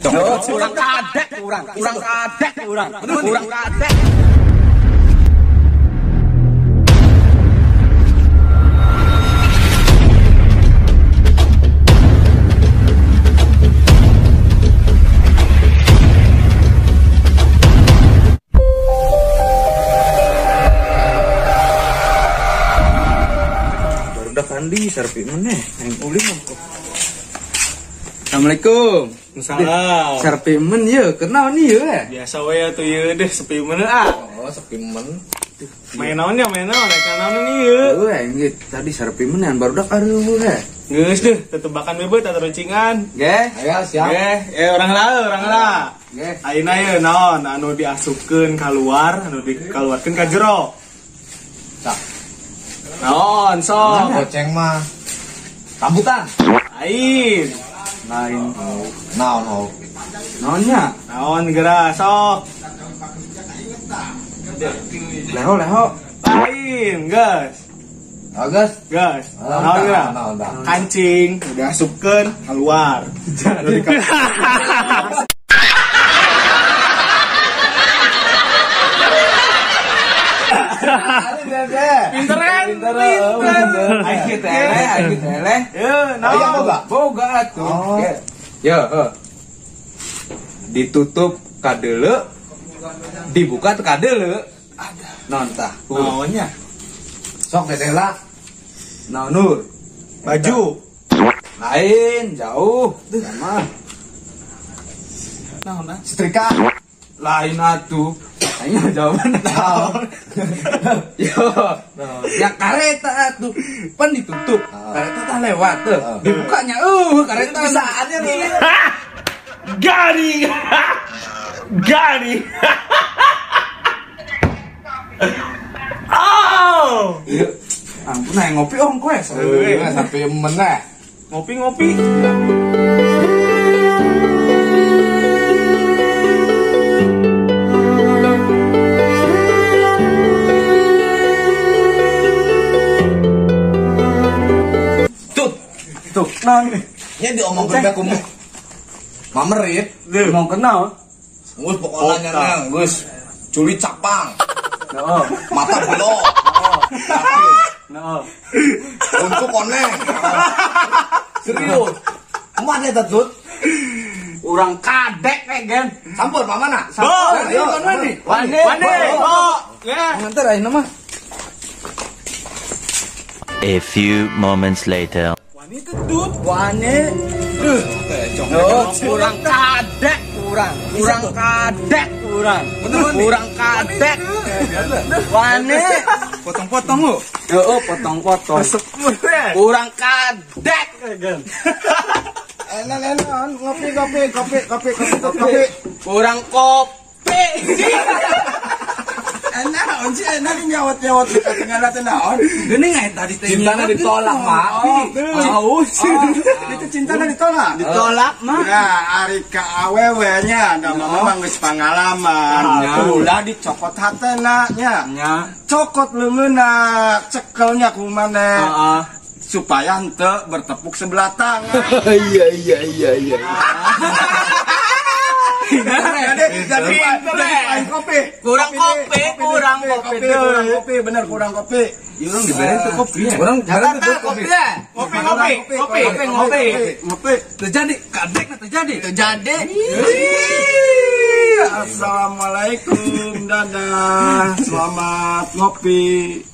Kurang kadek, kurang kadek. Udah kandi serpi meneh yang ulin kok. Assalamualaikum. Salam. Serpi men ye, kenal nih ye. Biasa we atuh ye deh sepi men ah. Oh, serpi men. Main naon ya, main naon nih ye. Oh, anjir, tadi serpi men yang baru dak aduh he. Geus deh, tetebakan bebet atau runcingan. Ge, ayo siap. Ge, orang lah. Ge. Ayeuna ye naon anu diasupkeun keluar, anu dikeluarkeun ka jero. Tak. Naon sok? Goceng mah. Rambutan. Lain. Naonnya? Naon geura sok? Leho. Lain, gas. Bagus. Gas. Naon geura? Kancing, udah asupkeun keluar. Pinter kan? Ayo tele. Boga atuh. Yo, ditutup kadeule, dibuka teu kadeule. Naon tah? Naonnya? Sok tetela. Naon nur? Baju. Lain, jauh. Sama. Naon ah? Setrika. Lain atuh. Ayo jawaban naon? Yo. Ya kareta atuh. Pan ditutup. Kareta tah lewat teh. Dibukanya kareta pisaannya nih. Garing. Oh. Ampun ayo ngopi kowe. Sampai meneh. Ngopi. Tuh, nang nya diomongkeun ka kumu. Mamerit, mau kenal. Geus pokona nang, geus culi capang. Heeh. Mata belok. Heeh. Untuk koneng. Serius. Kumaha eta tut? Urang kadek gen. Sampur pamana? Sampur. Wani. Oh, ya. Nganter ayeuna mah. A few moments later. Wani ketut. Wane. Kurang kadek, kurang kadek. Wane. Potong-potong lu. Heeh, potong-potong. Kurang kadek gen. Enak, ngopi. Kurang kopi. Enak nyawat di ketinggalan teh naon? Geuning aya tadi teh cintana ditolak mah. Haus. Itu cintana ditolak. Ditolak mah. Nah, ari ka awewe nya da mama geus pangalaman. Ulah dicokot hatena nya. Cokot leungeuna, cekelnya kumaneh. Supaya henteu bertepuk sebelah tangan. Iya. Jadi kopi. Kurang kopi. Bener kurang kopi. Urang dibere teh kopi. Urang jarang teh kopi. Ngopi. Terjadi kadek terjadi. Assalamualaikum, dadah. Selamat ngopi.